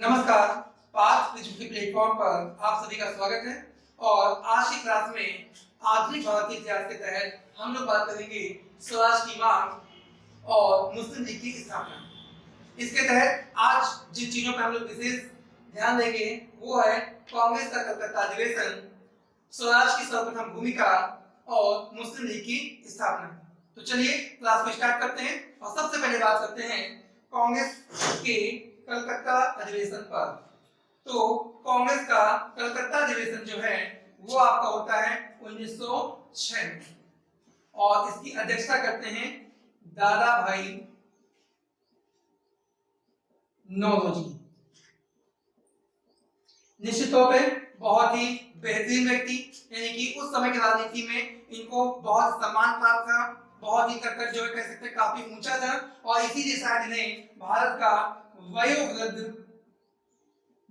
नमस्कार। Path digital platform पर आप सभी का स्वागत है और आज की क्लास में आधुनिक भारतीय इतिहास के तहत हम लोग बात करेंगे स्वराज की मांग और मुस्लिम लीग की स्थापना। इसके तहत आज जिन चीजों पर हम लोग विशेष ध्यान देंगे वो है कांग्रेस का कलकत्ता अधिवेशन, स्वराज की सर्वप्रथम भूमिका और मुस्लिम लीग की स्थापना। तो चलिए क्लास को स्टार्ट करते हैं और सबसे पहले बात करते हैं कांग्रेस के कलकत्ता अधिवेशन पर। तो कांग्रेस का कलकत्ता अधिवेशन जो है वो आपका होता है 1906 में और इसकी अध्यक्षता करते हैं दादा भाई नौरोजी। निश्चित तौर पे बहुत ही बेहतरीन व्यक्ति, यानी कि उस समय की राजनीति में इनको बहुत सम्मान प्राप्त था, बहुत ही कट्टर जो है कह सकते हैं काफी ऊंचा था और इसीलिए शायद इन्हें भारत का वयोवृद्ध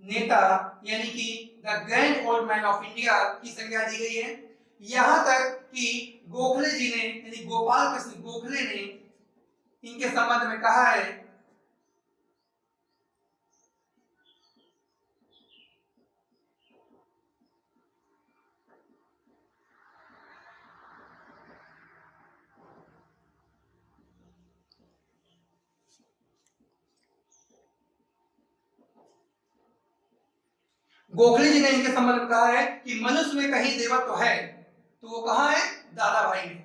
नेता यानी कि the grand old man of India की संज्ञा दी गई है। यहां तक कि गोखले जी ने यानी गोपाल कृष्ण गोखले ने इनके संबंध में कहा है गोखले जी ने इनके संबंध में कहा है कि मनुष्य में कहीं देवत्व तो है, तो वो कहाँ है? दादा भाई में।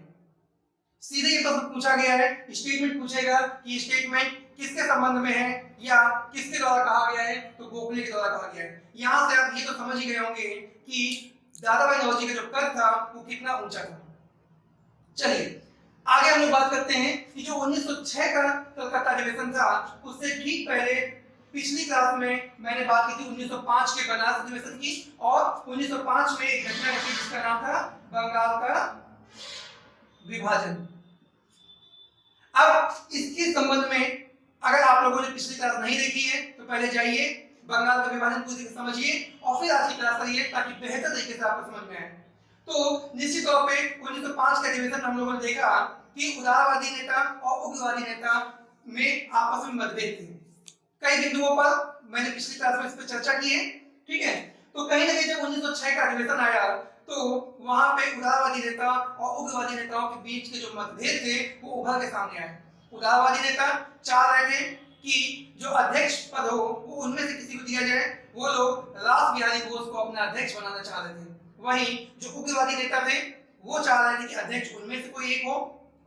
सीधे ये प्रश्न पूछा गया है, स्टेटमेंट पूछेगा कि स्टेटमेंट किसके संबंध में है या किसके द्वारा कहा गया है, तो गोखले के द्वारा कहा गया है। यहां से आप ये तो समझ ही गए होंगे कि दादा भाई नौरोजी का जो कद था वो कितना ऊंचा था। चलिए आगे हम लोग बात करते हैं कि जो 1906 का कलकत्ता अधिवेशन था उससे ठीक पहले पिछली क्लास में मैंने बात की थी 1905 के बनारस अधिवेशन की और 1905 में एक घटना घटी जिसका नाम था बंगाल का विभाजन। अब इसके संबंध में अगर आप लोगों ने पिछली क्लास नहीं देखी है तो पहले जाइए बंगाल का विभाजन पूरी तरह समझिए और फिर आज की क्लास करिए ताकि बेहतर तरीके से आपको समझ में आए। तो निश्चित तौर पे 1905 के अधिवेशन हम लोगों ने देखा कि उदारवादी नेता और उग्रवादी नेता में आपस में मतभेद थे। कई बिंदुओं पर मैंने पिछली क्लास में इस पर चर्चा की है, ठीक है। तो कहीं ना कहीं जब 1906 का अधिवेशन आया तो वहां पे उदारवादी नेता और उग्रवादी नेताओं के बीच के जो मतभेद थे वो उभर के सामने आए। उदारवादी नेता चाह रहे थे कि जो अध्यक्ष पद हो वो उनमें से किसी को दिया जाए, वो लोग रास बिहारी बोस को अपना अध्यक्ष बनाना चाह रहे थे। वहीं जो उग्रवादी नेता थे वो चाह रहे थे कि अध्यक्ष उनमें से कोई एक हो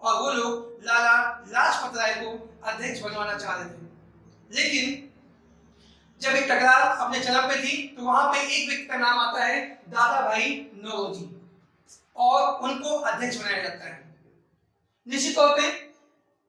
और वो लोग लाला लाजपत राय को अध्यक्ष बनवाना चाह रहे थे। लेकिन जब एक टकरार अपने चरम पे थी तो वहां पे एक व्यक्ति का नाम आता है दादा भाई नौरोजी और उनको अध्यक्ष बनाया जाता है। निश्चित तौर पे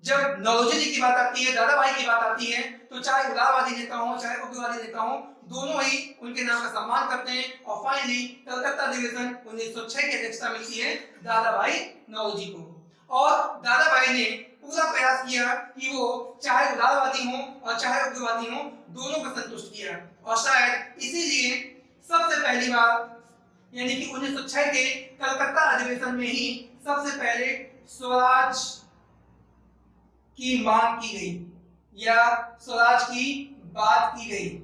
जब नौरोजी जी की बात आती है, दादा भाई की बात आती है, तो चाहे उदारवादी नेता हो चाहे उग्रवादी नेता हो दोनों ही उनके नाम का सम्मान करते हैं और फाइनली कलकत्ता अधिवेशन 1906 की अध्यक्षता मिलती है दादा भाई नौरोजी को। और दादा भाई ने पूरा प्रयास किया कि वो चाहे उदारवादी हो और चाहे उग्रवादी हो दोनों को संतुष्ट किया और शायद इसीलिए सबसे पहली बार यानी कि 1906 के कलकत्ता अधिवेशन में ही सबसे पहले स्वराज की मांग की गई या स्वराज की बात की गई।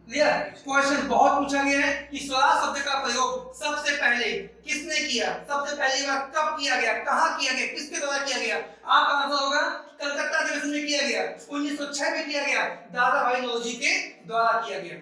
क्वेश्चन बहुत पूछा गया है कि स्वराज शब्द का प्रयोग सबसे पहले किसने किया, सबसे पहली बार कब किया गया, कहां किया गया, किसके द्वारा किया गया? आपका आंसर होगा कलकत्ता अधिवेशन में किया गया, 1906 में किया गया, दादा भाई नौरोजी के द्वारा किया गया।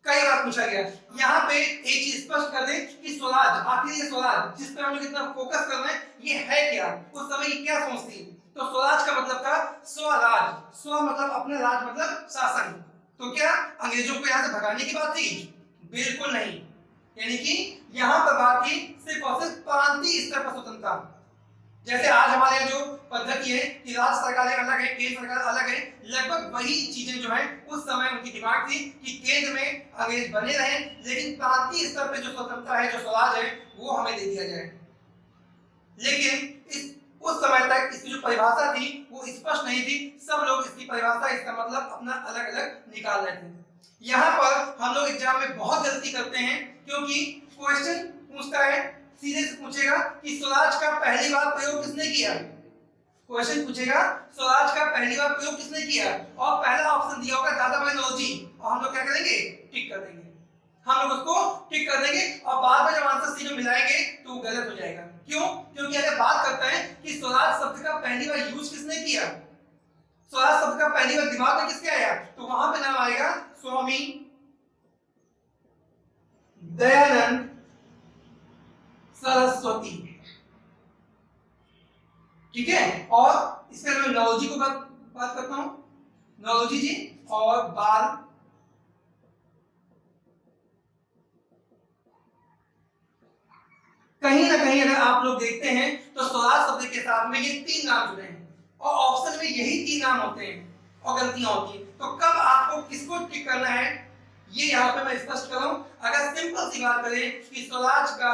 कई बार पूछा गया। यहाँ पे एक चीज स्पष्ट कर दें कि स्वराज, आखिर ये स्वराज जिस पर हम लोग इतना फोकस कर रहे हैं ये है क्या, उस समय की क्या सोच थी? तो स्वराज का मतलब था स्वराज, स्व मतलब अपना, राज मतलब शासन। तो क्या अंग्रेजों को यहाँ से भगाने की बात थी? बिल्कुल नहीं। यानी कि यहाँ पर बात थी सिर्फ और सिर्फ प्रांतीय स्तर पर स्वतंत्रता। जैसे आज हमारे यहाँ जो पद्धति है कि राज्य सरकारें अलग है, केंद्र सरकार अलग है, लगभग वही चीजें जो है उस समय उनकी डिमांड थी कि केंद्र में अंग्रेज बने रहे लेकिन प्रांतीय स्तर पर जो स्वतंत्रता है, जो स्वराज है, वो हमें दे दिया जाए। लेकिन उस समय तक इसकी जो परिभाषा थी वो स्पष्ट नहीं थी। सब लोग इसकी परिभाषा, इसका मतलब अपना अलग अलग निकाल रहे थे। यहाँ पर हम लोग एग्जाम में बहुत गलती करते हैं क्योंकि क्वेश्चन पूछता है, सीधे से पूछेगा कि स्वराज का पहली बार प्रयोग किसने किया। क्वेश्चन पूछेगा स्वराज का पहली बार प्रयोग किसने किया और पहला ऑप्शन दिया होगा दादा भाई नौरोजी। हम लोग उसको टिक कर देंगे और बाद में जब आंसर सी में मिलाएंगे तो वो गलत हो जाएगा। क्यों? क्योंकि अगर बात करता है कि स्वराज शब्द का पहली बार यूज किसने किया, स्वराज शब्द का पहली बार दिमाग में किसके आया, तो वहां पे नाम आएगा स्वामी दयानंद सरस्वती। ठीक है, और इसके मैं नौरोजी को बात करता हूं, नौरोजी जी और बाल कहीं ना कहीं अगर आप लोग देखते हैं तो स्वराज शब्द के साथ में ये तीन नाम जुड़े हैं और ऑप्शन में यही तीन नाम होते हैं और गलतियां होती हैं। तो कब आपको किसको टिक करना है ये यहाँ पे मैं स्पष्ट करूं। अगर सिंपल सी बात करें कि स्वराज का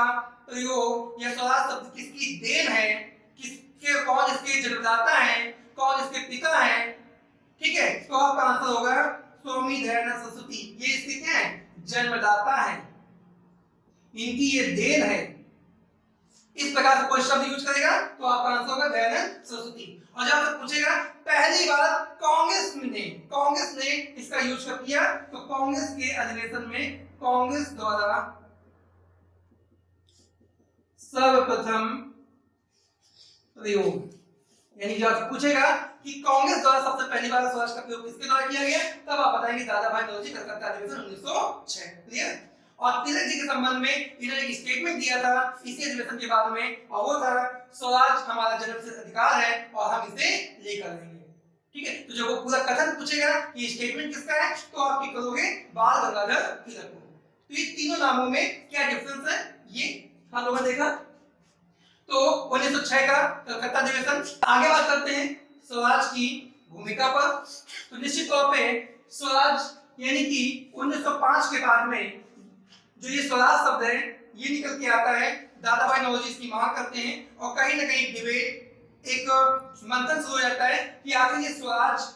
प्रयोग या स्वराज शब्द किसकी देन है, किसके कौन इसके जन्मदाता है, कौन इसके पिता है, ठीक है, तो आपका आंसर होगा स्वामी दयानंद सरस्वती। ये इसके क्या है, जन्मदाता है, इनकी ये देन है। इस प्रकार से कोई शब्द यूज करेगा तो आपका आंसर होगा दयानंद सरस्वती। और जब आपसे पूछेगा पहली बार कांग्रेस ने इसका यूज कब किया, तो कांग्रेस के अधिवेशन में कांग्रेस द्वारा सर्वप्रथम प्रयोग, यानी जब आपसे पूछेगा कि कांग्रेस द्वारा सबसे पहली बार स्वराज का प्रयोग किसके द्वारा किया गया, तब आप बताएंगे दादा भाई नौरोजी कलकत्ता अधिवेशन 1906। क्लियर? और तिलक जी के संबंध में इन्होंने एक स्टेटमेंट दिया था इसी अधिवेशन के बाद में, और वो था स्वराज हमारा जन्मसिद्ध अधिकार है और हम इसे लेकर रहेंगे। ठीक है, तो जब वो पूरा कथन पूछेगा कि स्टेटमेंट किसका है, तो आप क्या करोगे, बाल गंगाधर तिलक को। तो ये तीनों नामों में क्या डिफरेंस है ये हम लोगों ने देखा। तो 1906 का कलकत्ता अधिवेशन। आगे बात करते हैं स्वराज की भूमिका पर। तो निश्चित तौर पे स्वराज यानी कि 1905 के बाद में जो ये स्वराज शब्द है ये निकल के आता है, दादा भाई नौरोजी इसकी मांग करते हैं और कहीं ना कहीं डिबेट, एक मंथन शुरू हो जाता है कि आखिर ये स्वराज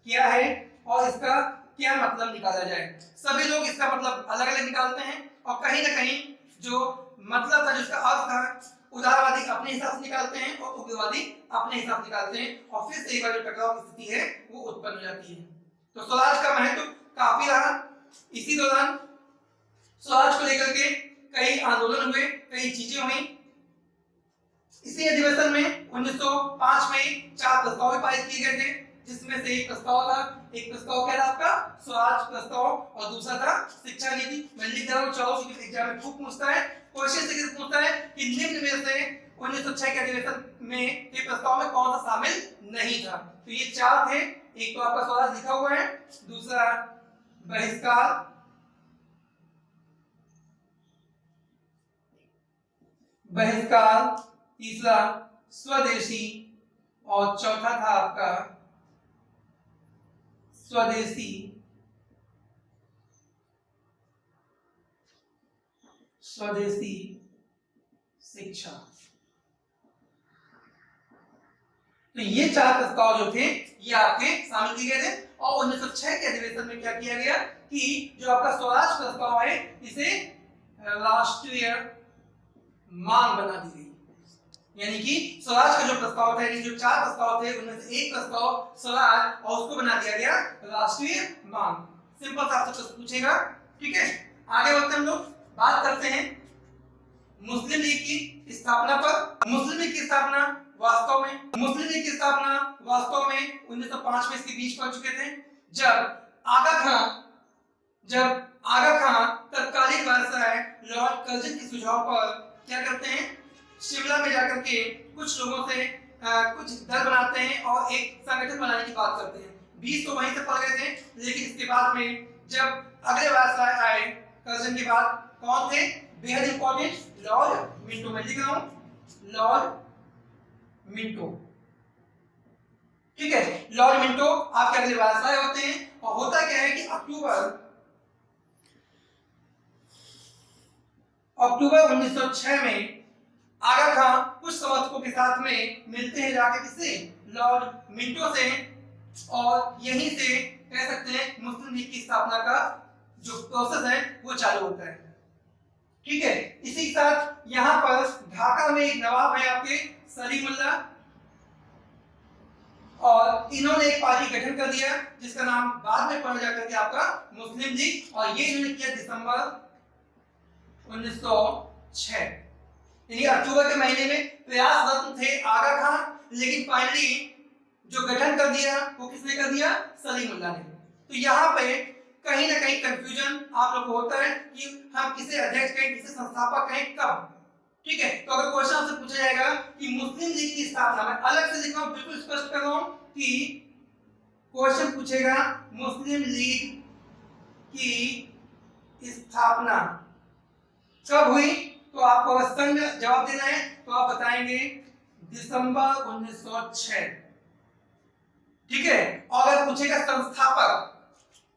क्या है और इसका क्या मतलब निकाला जाए। सभी लोग इसका मतलब अलग अलग निकालते हैं और कहीं ना कहीं जो मतलब था, जिसका अर्थ था, उदारवादी अपने हिसाब से निकालते हैं और उग्रवादी अपने हिसाब से निकालते हैं और फिर से एक बार जो टकराव की स्थिति है वो उत्पन्न हो जाती है। तो स्वराज का महत्व काफी रहा। इसी दौरान स्वराज को लेकर के कई आंदोलन हुए, कई चीजें हुई। इसी अधिवेशन में 1905 में 4 प्रस्ताव पारित किए गए थे, जिसमें से एक प्रस्ताव क्या था आपका, स्वराज प्रस्ताव, और दूसरा था शिक्षा नीति। मैं लिख रहा हूं, चलो क्योंकि एग्जाम में खूब पूछता है, क्वेश्चन से पूछता है कि निम्न में से 1906 के अधिवेशन में ये प्रस्ताव में कौन सा शामिल नहीं था। तो ये 4 थे, एक तो आपका स्वराज लिखा हुआ है, दूसरा बहिष्कार, तीसरा स्वदेशी और चौथा था आपका स्वदेशी शिक्षा। तो ये 4 प्रस्ताव जो थे ये आपके शामिल किए गए थे और 1906 के अधिवेशन में क्या किया गया कि जो आपका स्वराज प्रस्ताव है इसे राष्ट्रीय मांग बना दी गई। यानी कि स्वराज का जो प्रस्ताव था, यानी जो 4 प्रस्ताव थे उनमें से एक प्रस्ताव स्वराज और उसको बना दिया गया राष्ट्रीय मांग। सिंपल सा आपसे प्रश्न पूछेगा। ठीक है, आगे बढ़ते हम लोग बात करते हैं मुस्लिम लीग की स्थापना पर। मुस्लिम लीग की स्थापना वास्तव में 1905 में इसके बीच पड़ चुके थे, जब आगा खां तत्कालीन वायसराय लॉर्ड कर्जन के सुझाव पर क्या करते हैं, शिमला में जाकर के कुछ लोगों से कुछ दल बनाते हैं और एक संगठन बनाने की बात करते हैं। 20 तो वहीं से पड़ गए थे, लेकिन इसके बाद में जब अगले वायसराय आए कर्जन के बाद, कौन थे, बेहद इंपॉर्टेंट, लॉर्ड मिंटो। मैं लिख रहा हूं लॉर्ड मिंटो। ठीक है, लॉर्ड मिंटो आपके अगले वायसराय होते हैं। और होता क्या है कि अक्टूबर 1906 में आगा खां कुछ समर्थकों के साथ में मिलते हैं जाके किससे, लॉर्ड मिंटो से, और यहीं से कह सकते हैं मुस्लिम लीग की स्थापना का जो प्रोसेस है वो चालू होता है। ठीक है, इसी के साथ यहां पर ढाका में एक नवाब है आपके सलीमुल्लाह, और इन्होंने एक पार्टी गठन कर दिया जिसका नाम बाद में पड़ा जाकर के आपका मुस्लिम लीग, और ये इन्होंने किया दिसंबर 1906। यानी अक्टूबर के महीने में प्रयासरत थे आगा खान, लेकिन फाइनली जो गठन कर दिया वो किसने कर दिया? सलीमुल्लाह ने। तो यहाँ पे कहीं ना कहीं कंफ्यूजन आप लोग को होता है कि हम किसे अध्यक्ष कहें, किसे संस्थापक कहें, कब। ठीक है, तो अगर क्वेश्चन आपसे पूछा जाएगा कि मुस्लिम लीग की स्थापना, मैं अलग से लिख रहा हूं, बिल्कुल स्पष्ट कर रहा हूं कि क्वेश्चन पूछेगा मुस्लिम लीग की स्थापना कब हुई, तो आपको अगर सन में जवाब देना है तो आप बताएंगे दिसंबर 1906। ठीक है, और अगर पूछेगा संस्थापक,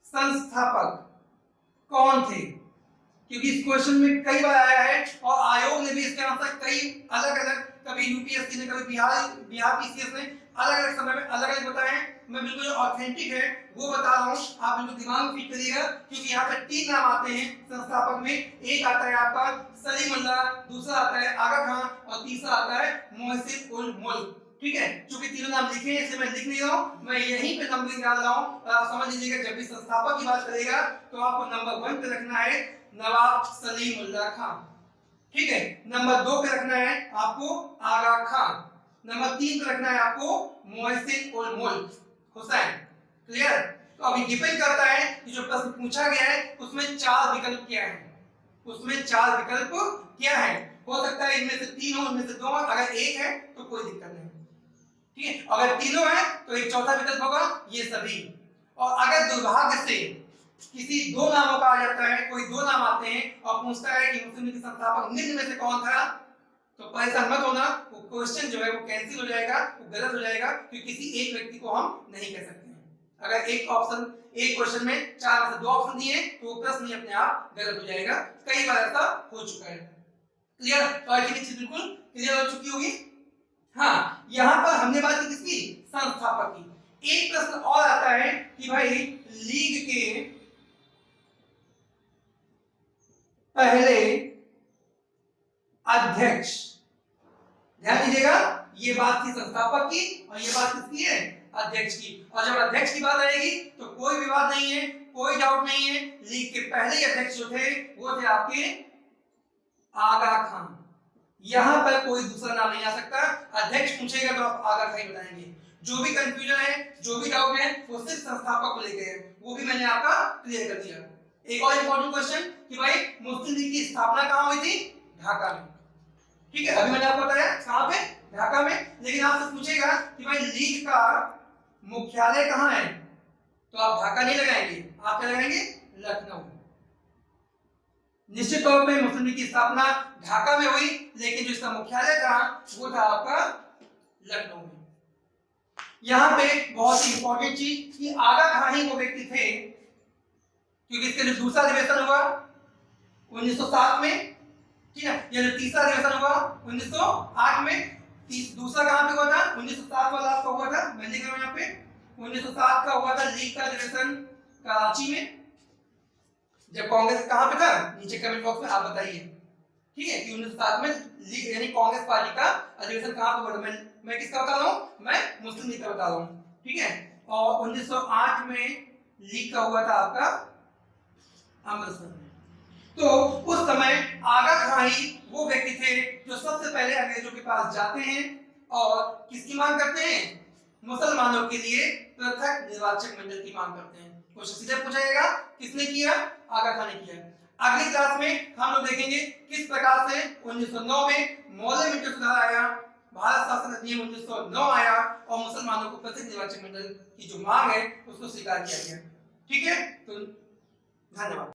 संस्थापक कौन थे, क्योंकि इस क्वेश्चन में कई बार आया है और आयोग ने भी इसके आंसर कई अलग अलग, कभी यूपीएससी ने, कभी बिहार पीसीएस ने अलग अलग समय में अलग अलग बताए हैं। मैं बिल्कुल जो ऑथेंटिक है वो बता रहा हूँ, आप बिल्कुल दिमाग में फिट करिएगा, क्योंकि यहाँ पे 3 नाम आते हैं संस्थापक में। एक आता है आपका सलीमुल्लाह, दूसरा आता है आगा खान और तीसरा आता है मोहसिन उल मुल्क। ठीक है, चूंकि तीनों नाम लिखे हैं इसलिए मैं लिख नहीं रहा हूँ, मैं यहीं पे नंबरिंग डाल रहा हूँ। आप समझ लीजिएगा जब भी संस्थापक की बात करेगा तो आपको नंबर 1 पे रखना है नवाब सलीमुल्लाह खान। ठीक है, नंबर 2 पे रखना है आपको आगा खान, नंबर 3 पे रखना है आपको मोहसिन उल मुल्क हुसैन। क्लियर? तो अभी डिपेंड करता है कि जो प्रश्न पूछा गया है उसमें 4 विकल्प क्या है, उसमें 4 विकल्प क्या है। हो सकता है इनमें से 3 हो, इनमें से 2 हो, अगर 1 है तो कोई दिक्कत नहीं। ठीक है, अगर तीनों है तो एक चौथा विकल्प होगा ये सभी। और अगर दुर्भाग्य से किसी 2 नामों का आ जाता है, कोई 2 नाम आते हैं और पूछता है कि मुस्लिम लीग के संस्थापक निम्न में से कौन था, तो परेशान मत होना, वो क्वेश्चन जो है वो कैंसिल हो जाएगा, वो गलत हो जाएगा, क्योंकि किसी एक व्यक्ति को हम नहीं कह सकते हैं। अगर एक ऑप्शन, एक क्वेश्चन में 4 में से 2 ऑप्शन दिए तो वो प्रश्न ही अपने आप गलत हो जाएगा। कई बार ऐसा हो चुका है। क्लियर? तो आज की चीज बिल्कुल क्लियर हो चुकी होगी। हाँ, यहां पर हमने बात की किसकी? संस्थापक की। एक प्रश्न और आता है कि भाई लीग के पहले अध्यक्ष, ध्यान दीजिएगा, ये बात थी संस्थापक की और ये बात किसकी है? अध्यक्ष की। और जब अध्यक्ष की बात आएगी तो कोई विवाद नहीं है, कोई डाउट नहीं है, लीग के पहले अध्यक्ष जो थे वो थे आपके आगा खान। यहां पर कोई दूसरा नाम नहीं आ सकता। अध्यक्ष पूछेगा तो आप आगा खान बताएंगे। जो भी कंफ्यूजन है, जो भी डाउट है, वो सिर्फ संस्थापक को लेके है, वो भी मैंने आपका क्लियर कर दिया। एक और इंपॉर्टेंट क्वेश्चन कि भाई मुस्लिम लीग की स्थापना कहां हुई थी? ढाका में। ठीक है, अभी मैंने आपको बताया कहां पे? ढाका में। लेकिन आपसे पूछेगा कि भाई लीग का मुख्यालय कहां है, तो आप ढाका नहीं लगाएंगे, आप क्या लगाएंगे? लखनऊ। निश्चित तौर पे मुस्लिम लीग की स्थापना ढाका में हुई, लेकिन जो इसका मुख्यालय था वो था आपका लखनऊ में। यहां पे बहुत ही इंपॉर्टेंट चीज कि आगा खान ही वो व्यक्ति थे, क्योंकि इसके जो दूसरा अधिवेशन हुआ 1907 में, ठीक है, ये जो तीसरा अधिवेशन हुआ 1908 में, दूसरा कहां पे हुआ था? 1907 वाला आपका हुआ था, मैं लिख रहा हूं यहाँ पे 1907 का हुआ था लीग का अधिवेशन कराची में। जब कांग्रेस कहां पे था? नीचे कमेंट बॉक्स में आप बताइए। ठीक है, कि 1907 में लीग यानी कांग्रेस पार्टी का अधिवेशन कहां पे हुआ था? मैं किसका बता रहा हूं? मैं मुस्लिम लीग का बता रहा हूं। ठीक है, और 1908 में लीग का हुआ था आपका अमृतसर में। तो उस समय आगा खान ही वो व्यक्ति थे जो सबसे पहले अंग्रेजों के पास जाते हैं और किसकी मांग करते हैं? मुसलमानों के लिए पृथक निर्वाचक मंडल की मांग करते हैं। क्वेश्चन सीधे पूछा जाएगा किसने किया? आगा खान ने किया। अगली क्लास में हम लोग देखेंगे किस प्रकार से 1909 में मौलवी मिंटो सुधार आया, भारत शासन अधिनियम 1909 आया और मुसलमानों को पृथक निर्वाचक मंडल की जो मांग है उसको स्वीकार किया गया। ठीक है, तो धन्यवाद।